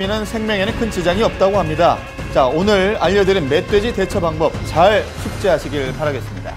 는 생명에는 큰 지장이 없다고 합니다. 자, 오늘 알려드린 멧돼지 대처 방법 잘 숙지하시길 바라겠습니다.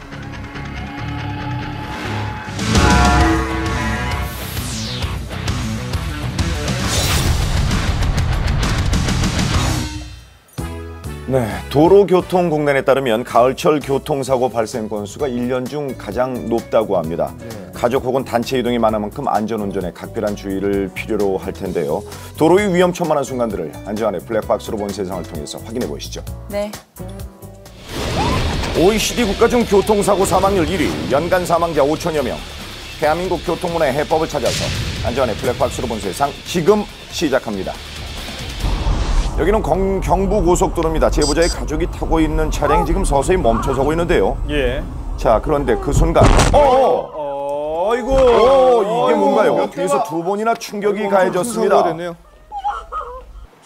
네, 도로교통공단에 따르면 가을철 교통사고 발생 건수가 1년 중 가장 높다고 합니다. 가족 혹은 단체 이동이 많은 만큼 안전운전에 각별한 주의를 필요로 할 텐데요. 도로의 위험천만한 순간들을 안전의 블랙박스로 본 세상을 통해서 확인해 보시죠. 네. OECD 국가 중 교통사고 사망률 1위, 연간 사망자 5천여 명. 대한민국 교통문화의 해법을 찾아서 안전의 블랙박스로 본 세상 지금 시작합니다. 여기는 경부고속도로입니다. 제보자의 가족이 타고 있는 차량이 지금 서서히 멈춰서고 있는데요. 예. 자, 그런데 그 순간 아이고. 이게 뭔가요? 뒤에서 두 번이나 충격이 가해졌습니다.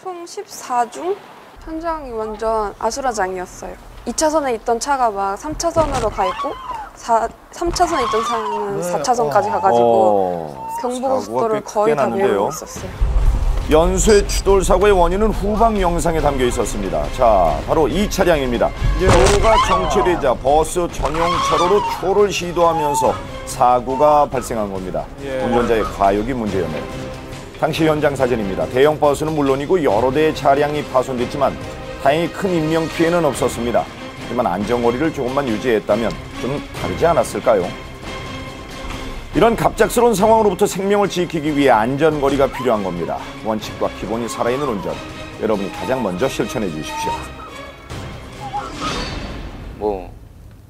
총 14중? 현장이 완전 아수라장이었어요. 2차선에 있던 차가 막 3차선으로 가 있고 3차선에 있던 차는 4차선까지 가가지고 경부고속도로를 거의 다 밀고 있었어요. 연쇄 추돌 사고의 원인은 후방 영상에 담겨 있었습니다. 자, 바로 이 차량입니다. 도로가 정체되자 버스 전용 차로로 초를 시도하면서 사고가 발생한 겁니다. 운전자의 과욕이 문제였네요. 당시 현장 사진입니다. 대형 버스는 물론이고 여러 대의 차량이 파손됐지만 다행히 큰 인명 피해는 없었습니다. 하지만 안전거리를 조금만 유지했다면 좀 다르지 않았을까요? 이런 갑작스러운 상황으로부터 생명을 지키기 위해 안전거리가 필요한 겁니다. 원칙과 기본이 살아있는 운전, 여러분이 가장 먼저 실천해 주십시오. 뭐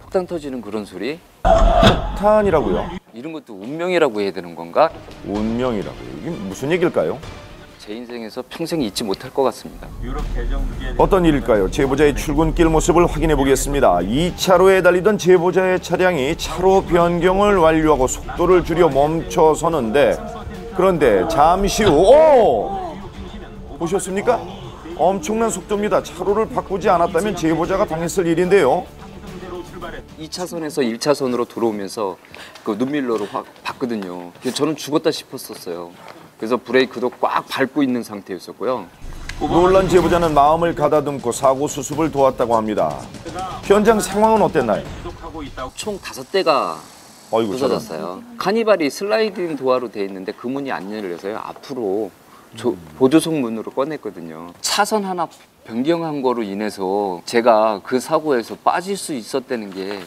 폭탄 터지는 그런 소리? 폭탄이라고요? 이런 것도 운명이라고 해야 되는 건가? 운명이라고요? 이게 무슨 얘기일까요? 제 인생에서 평생 잊지 못할 것 같습니다. 어떤 일일까요? 제보자의 출근길 모습을 확인해 보겠습니다. 2차로에 달리던 제보자의 차량이 차로 변경을 완료하고 속도를 줄여 멈춰서는데, 그런데 잠시 후 보셨습니까? 엄청난 속도입니다. 차로를 바꾸지 않았다면 제보자가 당했을 일인데요. 2차선에서 1차선으로 들어오면서 그 눈밀러로 확 봤거든요. 저는 죽었다 싶었었어요. 그래서 브레이크도 꽉 밟고 있는 상태였었고요. 놀란 제보자는 마음을 가다듬고 사고 수습을 도왔다고 합니다. 현장 상황은 어땠나요? 총 5대가 부서졌어요. 카니발이 슬라이딩 도어로 돼 있는데 그 문이 안 열려서요. 앞으로 보조석 문으로 꺼냈거든요. 차선 하나 변경한 거로 인해서 제가 그 사고에서 빠질 수 있었다는 게.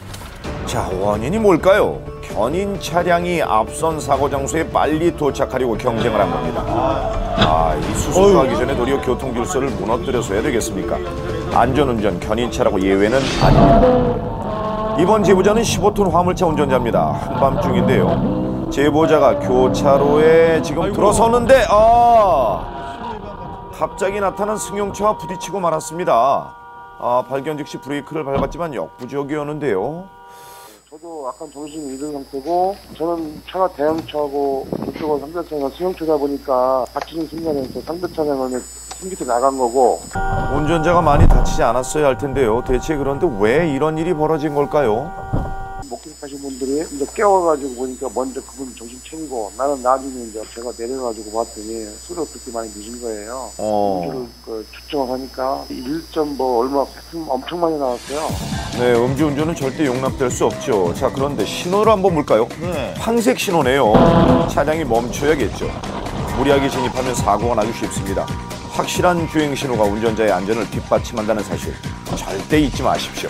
자, 원인이 뭘까요? 견인 차량이 앞선 사고 장소에 빨리 도착하려고 경쟁을 한 겁니다. 이 수습하기 전에 도리어 교통 질서를 무너뜨려서 해야 되겠습니까? 안전운전, 견인차라고 예외는 아닙니다. 이번 제보자는 15톤 화물차 운전자입니다. 한밤중인데요. 제보자가 교차로에 지금 들어서는데 갑자기 나타난 승용차와 부딪히고 말았습니다. 발견 즉시 브레이크를 밟았지만 역부족이었는데요. 저도 약간 정신이 잃은 상태고, 저는 차가 대형차고 저쪽은 상대차가 승용차다 보니까 다치는 순간에 상대 차량은 숨기트 나간 거고. 운전자가 많이 다치지 않았어야 할 텐데요. 대체 그런데 왜 이런 일이 벌어진 걸까요? 목격하신 분들이 이제 깨워가지고 보니까 먼저 그분 정신 차리고, 나는 나중에 이제 제가 내려가지고 봤더니 술을 그렇게 많이 드신 거예요. 술을 추정을 하니까 1점 얼마 엄청 많이 나왔어요. 네, 음주운전은 절대 용납될 수 없죠. 자, 그런데 신호를 한번 볼까요? 황색 신호네요. 차량이 멈춰야겠죠. 무리하게 진입하면 사고가 나기 쉽습니다. 확실한 주행 신호가 운전자의 안전을 뒷받침한다는 사실 절대 잊지 마십시오.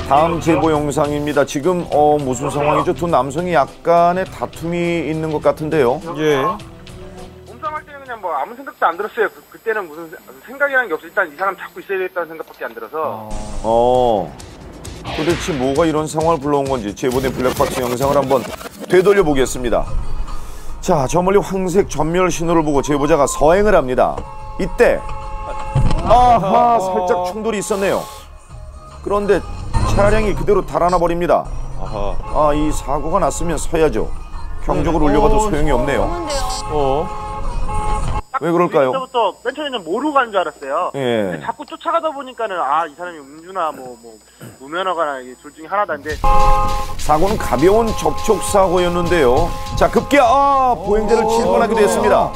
다음 제보 영상입니다. 지금 무슨 상황이죠? 두 남성이 약간의 다툼이 있는 것 같은데요. 예. 몸싸움할 때는 그냥 아무 생각도 안 들었어요. 그때는 무슨 생각이라는 게 없어. 일단 이 사람 잡고 있어야겠다는 생각밖에 안 들어서. 도대체 뭐가 이런 상황을 불러온 건지 제보된 블랙박스 영상을 한번 되돌려 보겠습니다. 자, 저 멀리 황색 전멸 신호를 보고 제보자가 서행을 합니다. 이때 살짝 충돌이 있었네요. 그런데 차량이 그대로 달아나 버립니다. 이 사고가 났으면 서야죠. 경적을 울려봐도 소용이 없네요. 딱 왜 그럴까요? 그때부터 맨 처음에는 모르고 가는 줄 알았어요. 예. 근데 자꾸 쫓아가다 보니까는 이 사람이 음주나 뭐 무면허가나 이게 둘 중에 하나다인데 사고는 가벼운 접촉 사고였는데요. 자, 급기야 보행자를 칠 뻔하기도 했습니다.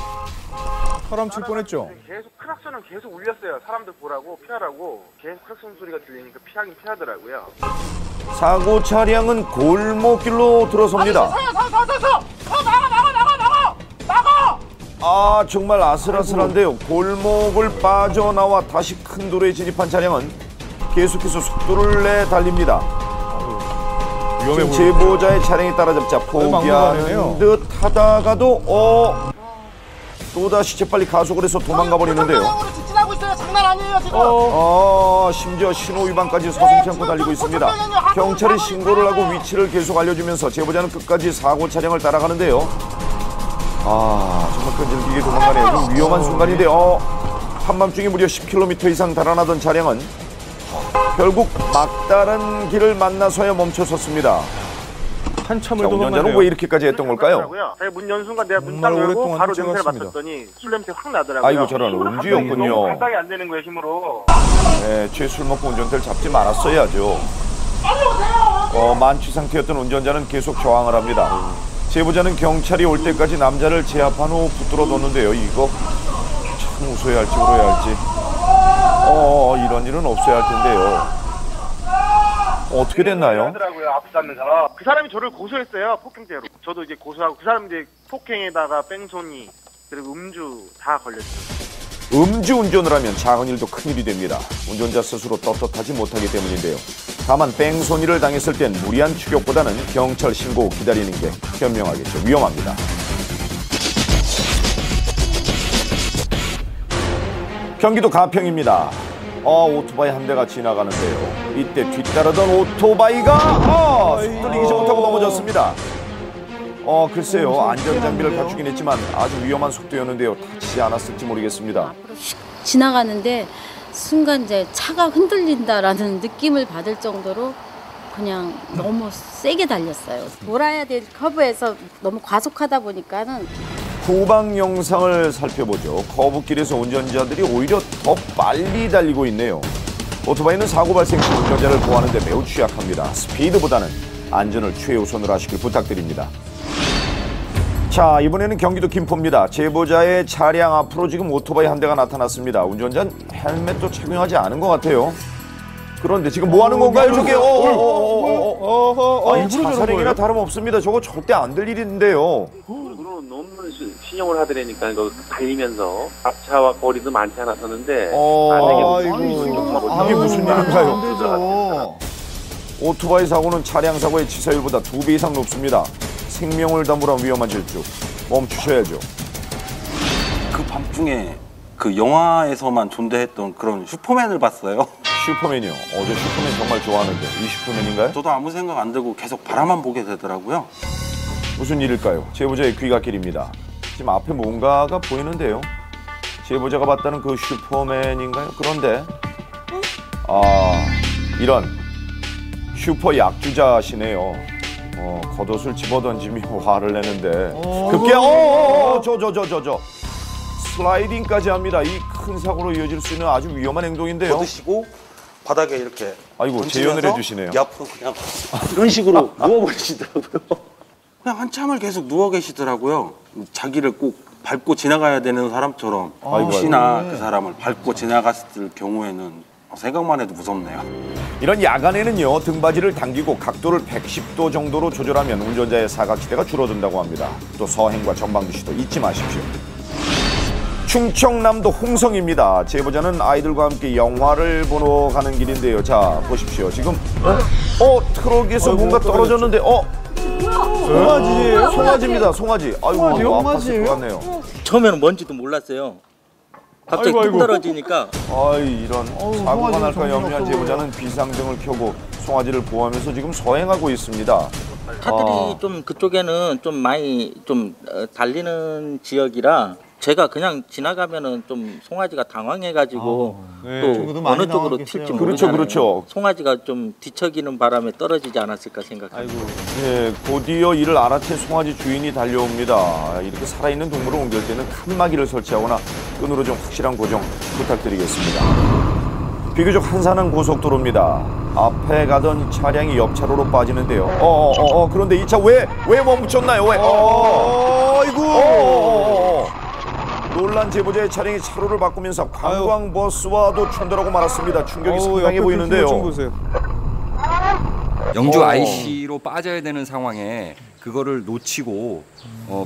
사람 칠 뻔했죠. 계속 크락션은 계속 울렸어요. 사람들 보라고 피하라고 계속 크락션 소리가 들리니까 피하긴 피하더라고요. 사고 차량은 골목길로 들어섭니다. 아, 정말 아슬아슬한데요. 골목을 빠져나와 다시 큰 도로에 진입한 차량은 계속해서 속도를 내 달립니다. 지금 제보자의 차량이 따라잡자 포기하는 듯 하다가도 또다시 재빨리 가속을 해서 도망가 버리는데요. 직진하고 있어요. 장난 아니에요 지금. 심지어 신호 위반까지 서슴지 않고 달리고 있습니다. 경찰이 신고를 하고 위치를 계속 알려주면서 제보자는 끝까지 사고 차량을 따라가는데요. 정말 끈질기게 도망가네요. 좀 위험한 순간인데요. 한밤중에 무려 10km 이상 달아나던 차량은 결국 막다른 길을 만나서야 멈춰섰습니다. 한참을 운전자는 왜 이렇게까지 했던 걸까요? 제가 문 연 순간 내가 문 딱 열고 바로 냄새를 맡았더니 술 냄새 확 나더라고요. 아이고, 저런 음주였군요. 너무 감당이 안 되는 거예요, 힘으로. 네, 취술 먹고 운전대를 잡지 말았어야죠. 만취 상태였던 운전자는 계속 저항을 합니다. 제보자는 경찰이 올 때까지 남자를 제압한 후 붙들어 뒀는데요. 이거 참 웃어야 할지 울어야 할지. 이런 일은 없어야 할 텐데요. 어떻게 됐나요? 하더라고요, 앞서면서. 그 사람이 저를 고소했어요, 폭행죄로. 저도 이제 고소하고 그 사람이 이제 폭행에다가 뺑소니 그리고 음주 다 걸렸어요. 음주 운전을 하면 작은 일도 큰 일이 됩니다. 운전자 스스로 떳떳하지 못하기 때문인데요. 다만 뺑소니를 당했을 땐 무리한 추격보다는 경찰 신고 기다리는 게 현명하겠죠. 위험합니다. 경기도 가평입니다. 오토바이 한 대가 지나가는데요. 이때 뒤따르던 오토바이가 흔들리지 못하고 넘어졌습니다. 글쎄요, 안전장비를 갖추긴 했지만 아주 위험한 속도였는데요. 다치지 않았을지 모르겠습니다. 지나가는데 순간 이제 차가 흔들린다라는 느낌을 받을 정도로 그냥 너무 세게 달렸어요. 돌아야 될 커브에서 너무 과속하다 보니까는. 후방 영상을 살펴보죠. 커브길에서 운전자들이 오히려 더 빨리 달리고 있네요. 오토바이는 사고 발생 시 운전자를 보호하는 데 매우 취약합니다. 스피드보다는 안전을 최우선으로 하시길 부탁드립니다. 자, 이번에는 경기도 김포입니다. 제보자의 차량 앞으로 지금 오토바이 한 대가 나타났습니다. 운전자는 헬멧도 착용하지 않은 것 같아요. 그런데 지금 뭐 하는 건가요, 저게? 자살행위나 다름없습니다. 저거 절대 안 될 일인데요. 너무 신용을 하더라니까 이거 달리면서 앞차와 거리도 많지 않았었는데 이게 무슨 일인가요? 오토바이 사고는 차량 사고의 치사율보다 2배 이상 높습니다. 생명을 담보로 위험한 질주. 멈추셔야죠. 그 밤중에 그 영화에서만 존재했던 그런 슈퍼맨을 봤어요. 슈퍼맨이요? 저 슈퍼맨 정말 좋아하는데 이 슈퍼맨인가요? 저도 아무 생각 안 들고 계속 바라만 보게 되더라고요. 무슨 일일까요? 제보자의 귀갓길입니다. 지금 앞에 뭔가가 보이는데요. 제보자가 봤다는 그 슈퍼맨인가요? 그런데 이런 슈퍼 약주자시네요. 겉옷을 집어던지며 화를 내는데 급기야 저 슬라이딩까지 합니다. 이 큰 사고로 이어질 수 있는 아주 위험한 행동인데요. 걷으시고 바닥에 이렇게 아이고 재연을 해주시네요. 옆으로 그냥 이런 식으로 누워버리시더라고요. 그냥 한참을 계속 누워 계시더라고요. 자기를 꼭 밟고 지나가야 되는 사람처럼 혹시나 그 사람을 밟고 지나갔을 경우에는 생각만 해도 무섭네요. 이런 야간에는요, 등받이를 당기고 각도를 110도 정도로 조절하면 운전자의 사각지대가 줄어든다고 합니다. 또 서행과 전방주시도 잊지 마십시오. 충청남도 홍성입니다. 제보자는 아이들과 함께 영화를 보러 가는 길인데요. 자, 보십시오. 지금 트럭에서 뭔가 떨어졌는데 송아지예요? 송아지입니다. 송아지. 아이고, 아팠을 것 같네요. 처음에는 뭔지도 몰랐어요. 갑자기 뚝 떨어지니까. 이런 사고가 날까 염려한 제보자는 비상등을 켜고 송아지를 보호하면서 지금 서행하고 있습니다. 차들이 좀 그쪽에는 좀 많이 좀 달리는 지역이라 제가 그냥 지나가면은 좀 송아지가 당황해가지고 네, 또 친구도 많이 어느 쪽으로 당황했겠어요. 튈지 그렇죠, 모르잖아요. 그렇죠. 송아지가 좀 뒤척이는 바람에 떨어지지 않았을까 생각합니다. 예, 곧이어 이를 알아챈 송아지 주인이 달려옵니다. 이렇게 살아있는 동물을 옮길 때는 칸막이를 설치하거나 끈으로 좀 확실한 고정 부탁드리겠습니다. 비교적 한산한 고속도로입니다. 앞에 가던 차량이 옆차로로 빠지는데요. 그런데 이 차 왜 멈췄나요? 왜? 아이고! 놀란 제보자의 차량이 차로를 바꾸면서 관광버스와도 충돌하고 말았습니다. 충격이 상당해 보이는데요. 영주 IC로 빠져야 되는 상황에 그거를 놓치고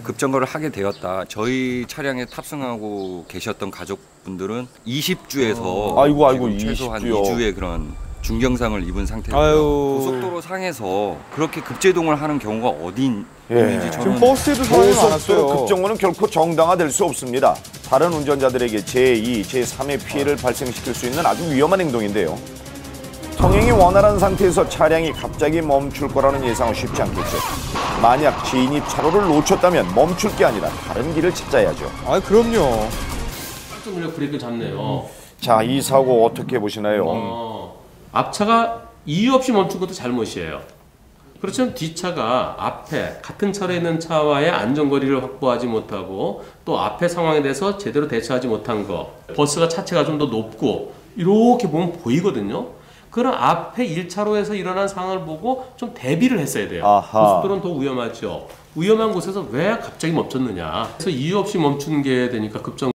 급정거를 하게 되었다. 저희 차량에 탑승하고 계셨던 가족분들은 20주에서 아이고, 최소한 20주요. 2주의 그런 중경상을 입은 상태고요. 고속도로 상에서 그렇게 급제동을 하는 경우가 어디 있는지 저는 버스에도 사람이 많았어요. 급정거는 결코 정당화될 수 없습니다. 다른 운전자들에게 제2, 제3의 피해를 발생시킬 수 있는 아주 위험한 행동인데요. 통행이 원활한 상태에서 차량이 갑자기 멈출 거라는 예상은 쉽지 않겠죠. 만약 진입 차로를 놓쳤다면 멈출 게 아니라 다른 길을 찾아야죠. 그럼요. 깜짝 놀라 브레이크 잡네요. 자, 이 사고 어떻게 보시나요? 앞차가 이유 없이 멈춘 것도 잘못이에요. 그렇지만 뒷차가 앞에 같은 차로에 있는 차와의 안전거리를 확보하지 못하고 또 앞의 상황에 대해서 제대로 대처하지 못한 거. 버스가 차체가 좀 더 높고 이렇게 보면 보이거든요. 그런 앞에 1차로에서 일어난 상황을 보고 좀 대비를 했어야 돼요. 고속도로는 더 위험하죠. 위험한 곳에서 왜 갑자기 멈췄느냐. 그래서 이유 없이 멈춘 게 되니까 급정